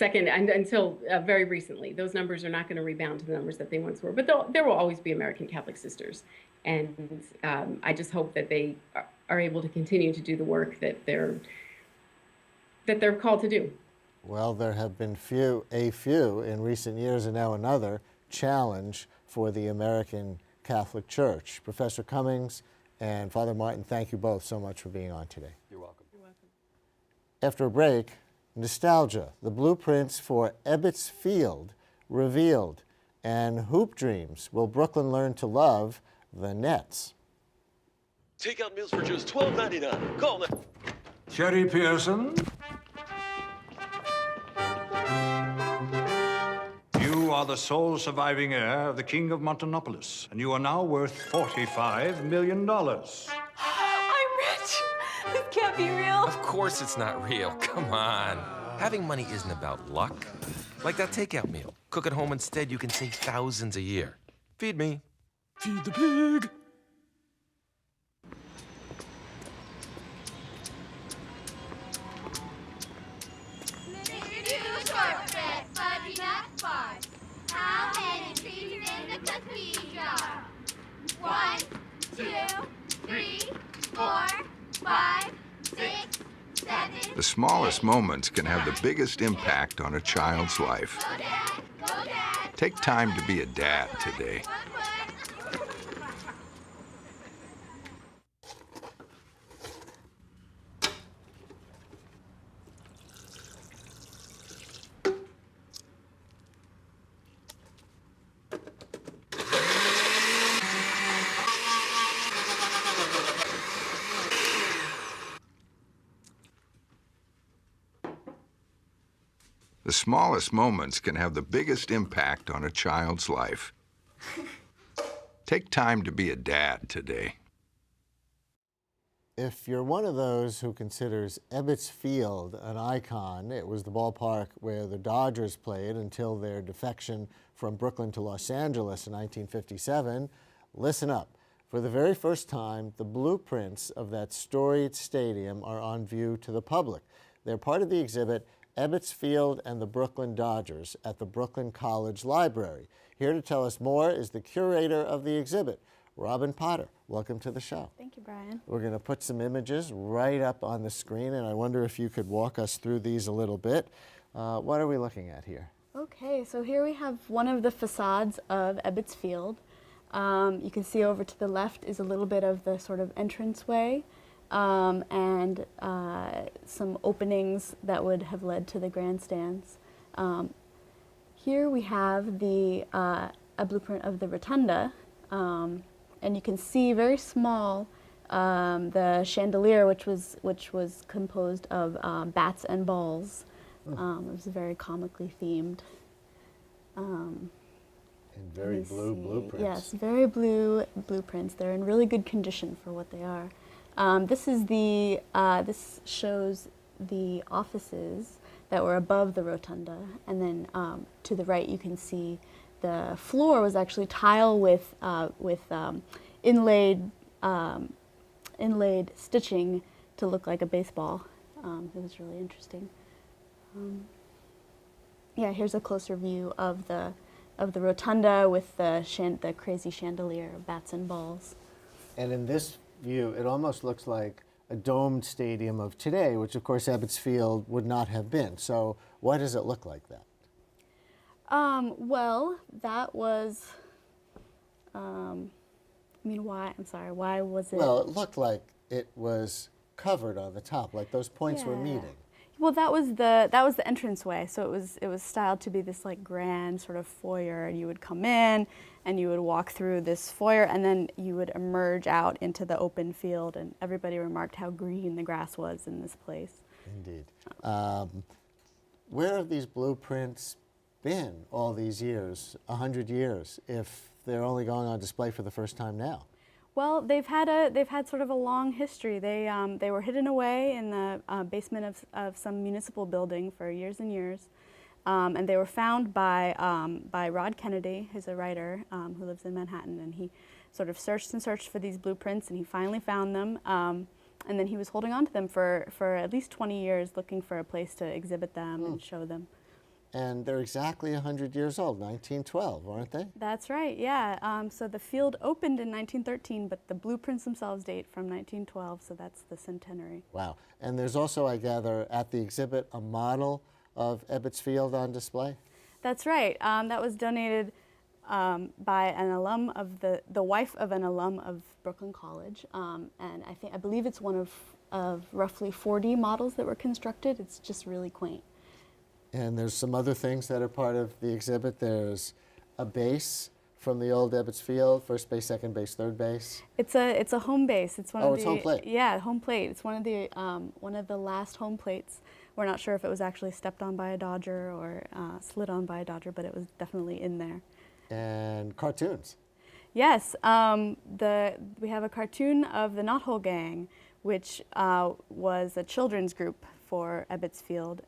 [SPEAKER 12] until very recently. Those numbers are not going to rebound to the numbers that they once were. But there will always be American Catholic sisters. And I just hope that they are able to continue to do the work that they're called to do.
[SPEAKER 1] Well, there have been a few in recent years, and now another challenge for the American Catholic Church. Professor Cummings and Father Martin, thank you both so much for being on today.
[SPEAKER 11] You're welcome.
[SPEAKER 12] You're welcome.
[SPEAKER 1] After a break, nostalgia, the blueprints for Ebbets Field revealed, and hoop dreams. Will Brooklyn learn to love the Nets?
[SPEAKER 13] Takeout meals for just $12.99. Call it.
[SPEAKER 14] Sherry Pearson. You are the sole surviving heir of the King of Montanopolis, and you are now worth $45 million.
[SPEAKER 15] I'm rich! This can't be real.
[SPEAKER 16] Of course it's not real. Come on. Having money isn't about luck. Like that takeout meal. Cook at home instead, you can save thousands a year. Feed me. Feed the pig.
[SPEAKER 17] How many trees in the cookie jar? 1, 2, 3, 4, 5, 6, 7.
[SPEAKER 18] The smallest moments can have the biggest impact on a child's life.
[SPEAKER 17] Go Dad! Go Dad!
[SPEAKER 18] Take time to be a dad today. The smallest moments can have the biggest impact on a child's life. Take time to be a dad today.
[SPEAKER 1] If you're one of those who considers Ebbets Field an icon, it was the ballpark where the Dodgers played until their defection from Brooklyn to Los Angeles in 1957, listen up. For the very first time, the blueprints of that storied stadium are on view to the public. They're part of the exhibit Ebbets Field and the Brooklyn Dodgers at the Brooklyn College Library. Here to tell us more is the curator of the exhibit, Robin Potter. Welcome to the show.
[SPEAKER 19] Thank you, Brian.
[SPEAKER 1] We're going to put some images right up on the screen, and I wonder if you could walk us through these a little bit. What are we looking at here?
[SPEAKER 19] Okay, so here we have one of the facades of Ebbets Field. You can see over to the left is a little bit of the sort of entranceway. And some openings that would have led to the grandstands. Here we have a blueprint of the rotunda, and you can see very small the chandelier, which was composed of bats and balls. It was very comically themed.
[SPEAKER 1] And very blue blueprints.
[SPEAKER 19] Yes, very blue blueprints. They're in really good condition for what they are. This shows the offices that were above the rotunda, and then to the right you can see the floor was actually tile with inlaid stitching to look like a baseball. It was really interesting. Yeah, here's a closer view of the rotunda with the crazy chandelier of bats and balls.
[SPEAKER 1] And in this view, it almost looks like a domed stadium of today, which of course Ebbets Field would not have been. So why does it look like that?
[SPEAKER 19] Well, that was, why? I'm sorry, why was it?
[SPEAKER 1] Well, it looked like it was covered on the top, like those points were meeting.
[SPEAKER 19] Well, that was the entranceway. So it was styled to be this like grand sort of foyer, and you would come in and you would walk through this foyer, and then you would emerge out into the open field, and everybody remarked how green the grass was in this place.
[SPEAKER 1] Indeed. Where have these blueprints been all these years, 100 years, if they're only going on display for the first time now?
[SPEAKER 19] Well, they've had sort of a long history. They were hidden away in the basement of some municipal building for years and years, and they were found by Rod Kennedy, who's a writer who lives in Manhattan, and he sort of searched and searched for these blueprints, and he finally found them. And then he was holding on to them for at least 20 years, looking for a place to exhibit them and show them.
[SPEAKER 1] And they're exactly 100 years old, 1912, aren't they?
[SPEAKER 19] That's right, yeah. So the field opened in 1913, but the blueprints themselves date from 1912, so that's the centenary.
[SPEAKER 1] Wow. And there's also, I gather, at the exhibit, a model of Ebbets Field on display?
[SPEAKER 19] That's right. That was donated by an alum of the wife of an alum of Brooklyn College, and I believe it's one of roughly 40 models that were constructed. It's just really quaint.
[SPEAKER 1] And there's some other things that are part of the exhibit. There's a base from the old Ebbets Field, first base, second base, third base.
[SPEAKER 19] It's a home base. It's one of the,
[SPEAKER 1] it's home plate.
[SPEAKER 19] Yeah, home plate. It's one of the last home plates. We're not sure if it was actually stepped on by a Dodger or slid on by a Dodger, but it was definitely in there.
[SPEAKER 1] And cartoons.
[SPEAKER 19] Yes, we have a cartoon of the Knothole Gang, which was a children's group for Ebbets Field,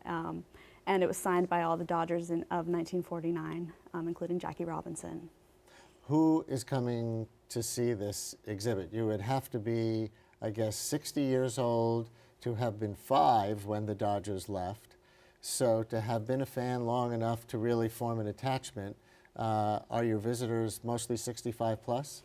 [SPEAKER 19] and it was signed by all the Dodgers of 1949, including Jackie Robinson.
[SPEAKER 1] Who is coming to see this exhibit? You would have to be, I guess, 60 years old to have been 5 when the Dodgers left. So to have been a fan long enough to really form an attachment, are your visitors mostly 65 plus?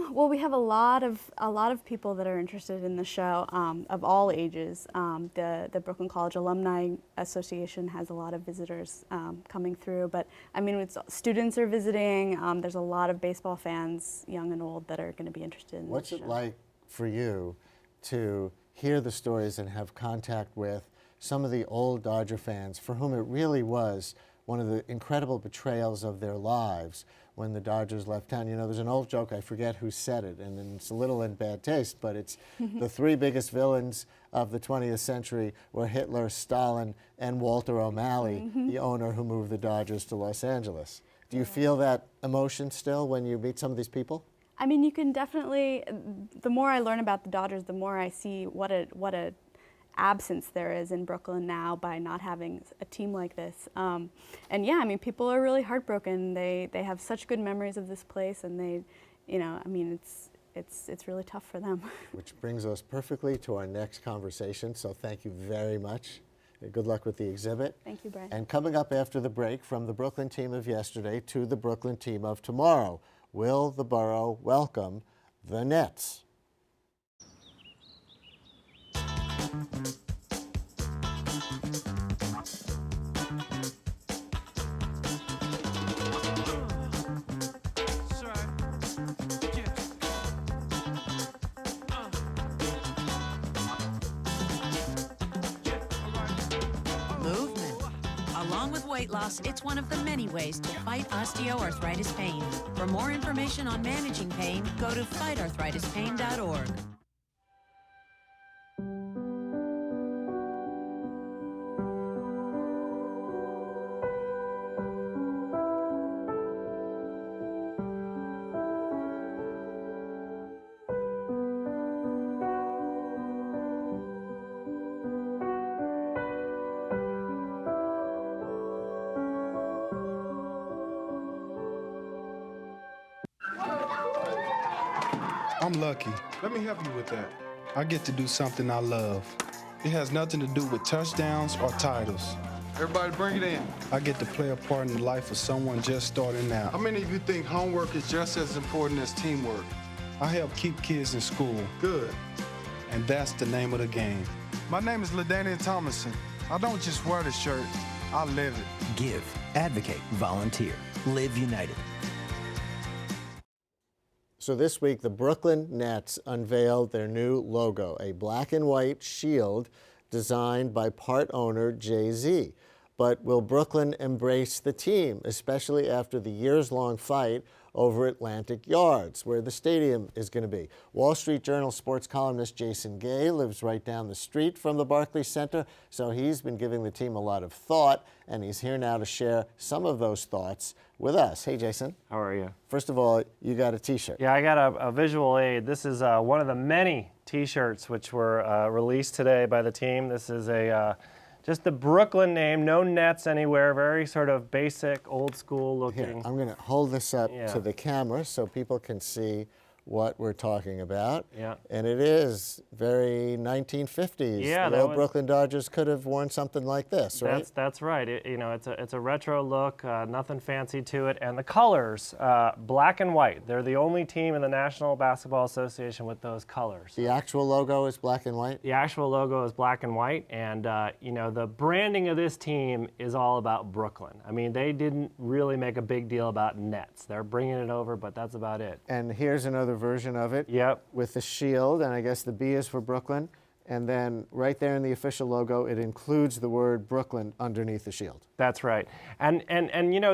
[SPEAKER 19] Well, we have a lot of people that are interested in the show, of all ages. The Brooklyn College Alumni Association has a lot of visitors coming through, but I mean, students are visiting. There's a lot of baseball fans, young and old, that are going to be interested in
[SPEAKER 1] What's
[SPEAKER 19] the show.
[SPEAKER 1] it like for you to hear the stories and have contact with some of the old Dodger fans for whom it really was one of the incredible betrayals of their lives when the Dodgers left town? You know, there's an old joke, I forget who said it, and it's a little in bad taste, but it's the 3 biggest villains of the 20th century were Hitler, Stalin, and Walter O'Malley, the owner who moved the Dodgers to Los Angeles. Do you feel that emotion still when you meet some of these people?
[SPEAKER 19] I mean, you can definitely, the more I learn about the Dodgers, the more I see what a absence there is in Brooklyn now by not having a team like this. And yeah, I mean, people are really heartbroken. They have such good memories of this place, and they, you know, I mean, it's really tough for them.
[SPEAKER 1] Which brings us perfectly to our next conversation, so thank you very much. Good luck with the exhibit.
[SPEAKER 19] Thank you, Brian.
[SPEAKER 1] And coming up after the break, from the Brooklyn team of yesterday to the Brooklyn team of tomorrow, will the borough welcome the Nets?
[SPEAKER 8] Movement. Along with weight loss, it's one of the many ways to fight osteoarthritis pain. For more information on managing pain, go to fightarthritispain.org.
[SPEAKER 20] I'm lucky. Let me help you with that. I get to do something I love. It has nothing to do with touchdowns or titles. Everybody bring it in. I get to play a part in the life of someone just starting out. How many of you think homework is just as important as teamwork? I help keep kids in school. Good. And that's the name of the game. My name is LaDainian Thomason. I don't just wear the shirt, I live it.
[SPEAKER 21] Give, advocate, volunteer. Live United.
[SPEAKER 1] So this week, the Brooklyn Nets unveiled their new logo, a black and white shield designed by part owner Jay-Z. But will Brooklyn embrace the team, especially after the years-long fight over Atlantic Yards, where the stadium is going to be? Wall Street Journal sports columnist Jason Gay lives right down the street from the Barclays Center, so he's been giving the team a lot of thought, and he's here now to share some of those thoughts with us. Hey, Jason.
[SPEAKER 2] How are you?
[SPEAKER 1] First of all, you got a T-shirt.
[SPEAKER 2] Yeah, I got a visual aid. This is one of the many T-shirts which were released today by the team. This is just the Brooklyn name, no nets anywhere, very sort of basic, old school looking.
[SPEAKER 1] Here, I'm going to hold this up
[SPEAKER 2] Yeah.
[SPEAKER 1] to the camera so people can see what we're talking about.
[SPEAKER 2] Yeah.
[SPEAKER 1] And it is very 1950s.
[SPEAKER 2] Yeah,
[SPEAKER 1] the old Brooklyn Dodgers could have worn something like this, right?
[SPEAKER 2] That's right. It's a retro look, nothing fancy to it, and the colors, black and white. They're the only team in the National Basketball Association with those colors.
[SPEAKER 1] The actual logo is black and white?
[SPEAKER 2] The actual logo is black and white, and the branding of this team is all about Brooklyn. I mean, they didn't really make a big deal about nets. They're bringing it over, but that's about it.
[SPEAKER 1] And here's another version of it.
[SPEAKER 2] Yep.
[SPEAKER 1] With the shield, and I guess the B is for Brooklyn. And then right there in the official logo, it includes the word Brooklyn underneath the shield.
[SPEAKER 2] That's right. And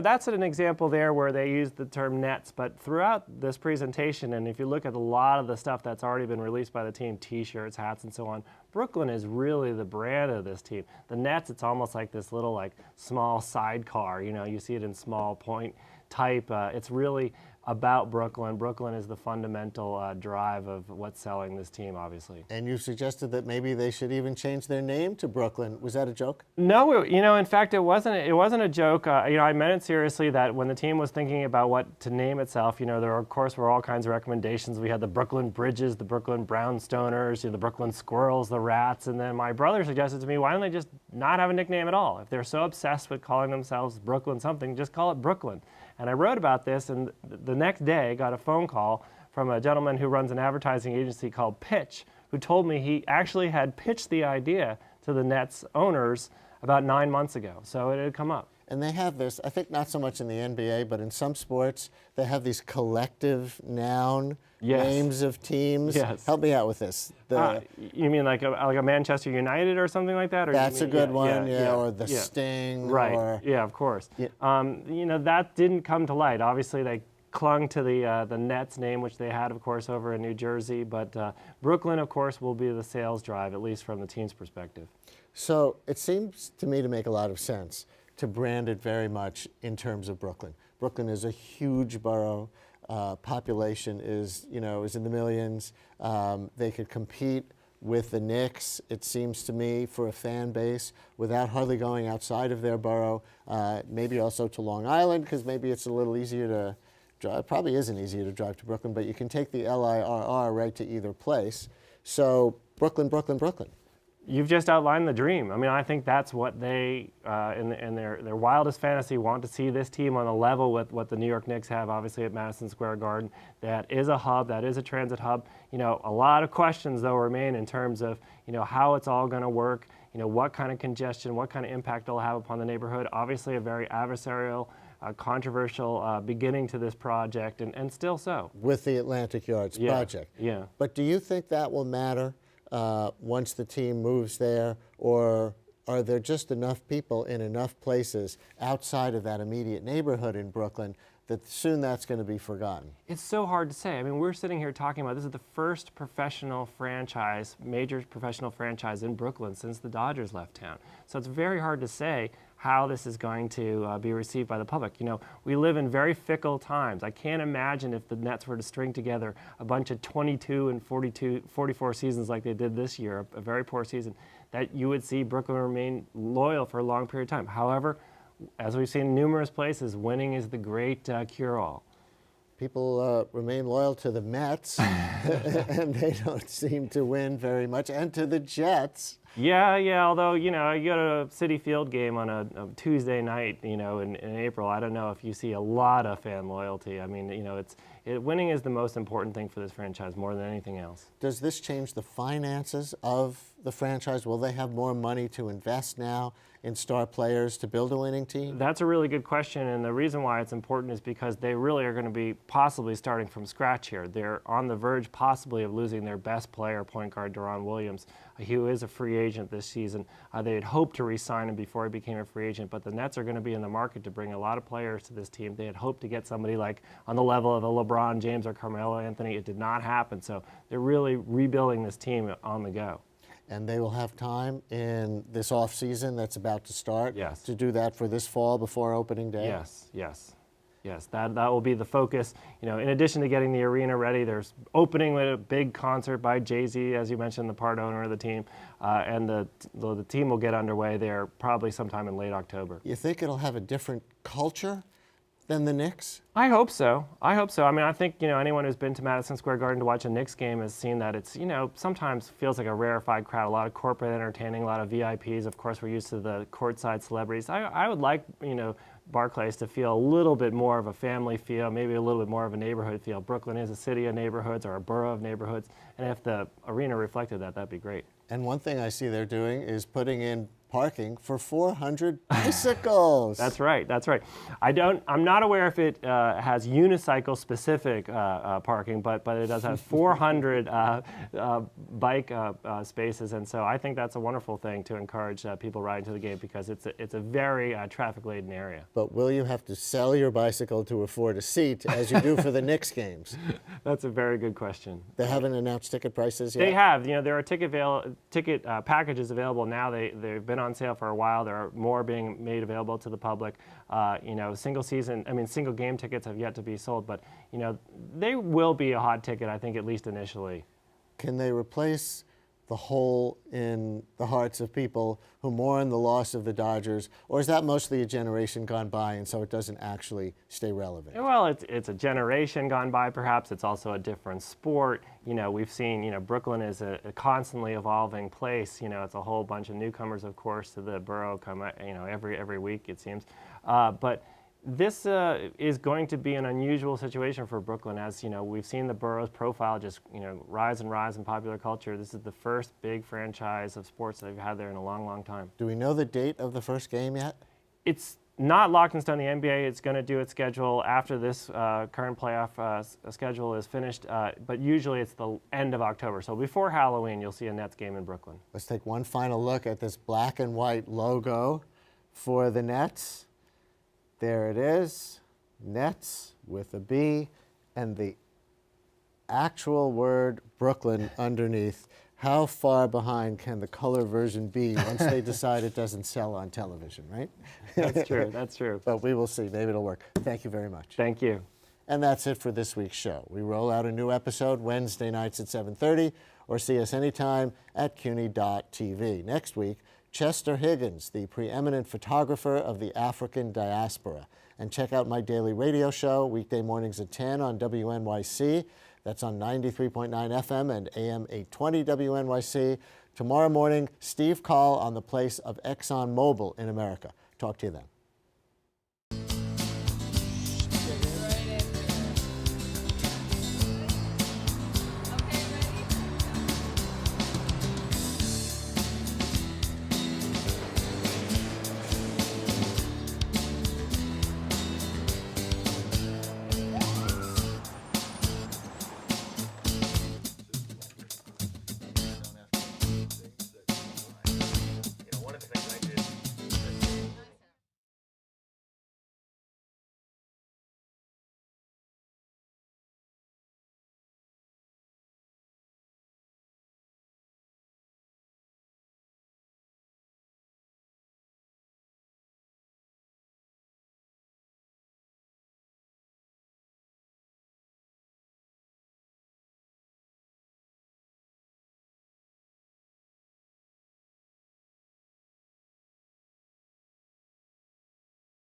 [SPEAKER 2] that's an example there where they use the term nets, but throughout this presentation, and if you look at a lot of the stuff that's already been released by the team, T-shirts, hats, and so on, Brooklyn is really the brand of this team. The nets, it's almost like this little small sidecar. You see it in small point type. It's really about Brooklyn. Brooklyn is the fundamental drive of what's selling this team, obviously.
[SPEAKER 1] And you suggested that maybe they should even change their name to Brooklyn. Was that a joke?
[SPEAKER 2] No, in fact, it wasn't a joke. I meant it seriously that when the team was thinking about what to name itself, there, of course, were all kinds of recommendations. We had the Brooklyn Bridges, the Brooklyn Brownstoners, the Brooklyn Squirrels, the Rats, and then my brother suggested to me, why don't they just not have a nickname at all? If they're so obsessed with calling themselves Brooklyn something, just call it Brooklyn. And I wrote about this, and the next day got a phone call from a gentleman who runs an advertising agency called Pitch, who told me he actually had pitched the idea to the Nets owners about 9 months ago. So it had come up.
[SPEAKER 1] And they have this, I think not so much in the NBA, but in some sports, they have these collective noun names of teams.
[SPEAKER 2] Yes.
[SPEAKER 1] Help me out with this.
[SPEAKER 2] You mean like a Manchester United or something like that? Or
[SPEAKER 1] That's a good one, or the
[SPEAKER 2] yeah.
[SPEAKER 1] Sting.
[SPEAKER 2] Right,
[SPEAKER 1] or,
[SPEAKER 2] yeah, of course.
[SPEAKER 1] Yeah.
[SPEAKER 2] That didn't come to light. Obviously, they clung to the Nets name, which they had, of course, over in New Jersey. But Brooklyn, of course, will be the sales drive, at least from the team's perspective.
[SPEAKER 1] So it seems to me to make a lot of sense to brand it very much in terms of Brooklyn. Brooklyn is a huge borough. Population is in the millions. They could compete with the Knicks, it seems to me, for a fan base without hardly going outside of their borough. Maybe also to Long Island, because maybe it's a little easier to drive. It probably isn't easier to drive to Brooklyn, but you can take the LIRR right to either place. So Brooklyn, Brooklyn, Brooklyn.
[SPEAKER 2] You've just outlined the dream. I mean, I think that's what they, in their wildest fantasy, want to see this team on a level with what the New York Knicks have, obviously, at Madison Square Garden. That is a hub, that is a transit hub. A lot of questions, though, remain in terms of, how it's all going to work, what kind of congestion, what kind of impact it'll have upon the neighborhood. Obviously, a very adversarial, controversial beginning to this project, and still so.
[SPEAKER 1] With the Atlantic Yards project.
[SPEAKER 2] Yeah.
[SPEAKER 1] But do you think that will matter once the team moves there, or are there just enough people in enough places outside of that immediate neighborhood in Brooklyn that soon that's going to be forgotten?
[SPEAKER 2] It's so hard to say. I mean, we're sitting here talking about this is the first major professional franchise in Brooklyn since the Dodgers left town. So it's very hard to say how this is going to be received by the public. We live in very fickle times. I can't imagine if the Nets were to string together a bunch of 22 and 44 seasons like they did this year, a very poor season, that you would see Brooklyn remain loyal for a long period of time. However, as we've seen in numerous places, winning is the great cure-all.
[SPEAKER 1] People remain loyal to the Mets, and they don't seem to win very much, and to the Jets.
[SPEAKER 2] Yeah, although, you go to a Citi Field game on a Tuesday night, in April, I don't know if you see a lot of fan loyalty. I mean, winning is the most important thing for this franchise more than anything else.
[SPEAKER 1] Does this change the finances of the franchise? Will they have more money to invest now in star players to build a winning team?
[SPEAKER 2] That's a really good question, and the reason why it's important is because they really are going to be possibly starting from scratch here. They're on the verge possibly of losing their best player, point guard Deron Williams, who is a free agent this season. They had hoped to re-sign him before he became a free agent, but the Nets are going to be in the market to bring a lot of players to this team. They had hoped to get somebody like on the level of a LeBron James or Carmelo Anthony. It did not happen, so they're really rebuilding this team on the go.
[SPEAKER 1] And they will have time in this off season that's about to start
[SPEAKER 2] to
[SPEAKER 1] do that for this fall before opening day?
[SPEAKER 2] Yes, that will be the focus. You know, in addition to getting the arena ready, there's opening with a big concert by Jay-Z, as you mentioned, the part owner of the team, and the team will get underway there probably sometime in late October.
[SPEAKER 1] You think it'll have a different culture than the Knicks?
[SPEAKER 2] I hope so. I mean, I think, you know, anyone who's been to Madison Square Garden to watch a Knicks game has seen that it's, you know, sometimes feels like a rarefied crowd, a lot of corporate entertaining, a lot of VIPs. Of course, we're used to the courtside celebrities. I would like, you know, Barclays to feel a little bit more of a family feel, maybe a little bit more of a neighborhood feel. Brooklyn is a city of neighborhoods or a borough of neighborhoods, and if the arena reflected that, that'd be great.
[SPEAKER 1] And one thing I see they're doing is putting in parking for 400 bicycles.
[SPEAKER 2] That's right. I'm not aware if it has unicycle specific parking, but it does have 400 bike spaces, and so I think that's a wonderful thing to encourage people riding to the game because it's a very traffic laden area.
[SPEAKER 1] But will you have to sell your bicycle to afford a seat as you do for the Knicks games?
[SPEAKER 2] That's a very good question.
[SPEAKER 1] They haven't announced ticket prices yet?
[SPEAKER 2] They have. You know, there are ticket packages available now. They've been on sale for a while. There are more being made available to the public. You know, single game tickets have yet to be sold, but you know, they will be a hot ticket, I think, at least initially.
[SPEAKER 1] Can they replace the hole in the hearts of people who mourn the loss of the Dodgers, or is that mostly a generation gone by and so it doesn't actually stay relevant?
[SPEAKER 2] Well, it's a generation gone by, perhaps. It's also a different sport. You know, we've seen, you know, Brooklyn is a constantly evolving place. You know, it's a whole bunch of newcomers, of course, to the borough come, you know, every week, it seems. But this is going to be an unusual situation for Brooklyn. As you know, we've seen the borough's profile just, you know, rise and rise in popular culture. This is the first big franchise of sports that they've had there in a long, long time.
[SPEAKER 1] Do we know the date of the first game yet?
[SPEAKER 2] It's not locked in stone. The NBA is going to do its schedule after this current playoff schedule is finished, but usually it's the end of October. So before Halloween, you'll see a Nets game in Brooklyn.
[SPEAKER 1] Let's take one final look at this black and white logo for the Nets. There it is, Nets with a B, and the actual word Brooklyn underneath. How far behind can the color version be once they decide it doesn't sell on television, right?
[SPEAKER 2] That's true.
[SPEAKER 1] But we will see. Maybe it'll work. Thank you very much.
[SPEAKER 2] Thank you.
[SPEAKER 1] And that's it for this week's show. We roll out a new episode Wednesday nights at 7:30, or see us anytime at CUNY.TV. Next week, Chester Higgins, the preeminent photographer of the African diaspora. And check out my daily radio show, weekday mornings at 10 on WNYC. That's on 93.9 FM and AM 820 WNYC. Tomorrow morning, Steve Call on the place of ExxonMobil in America. Talk to you then.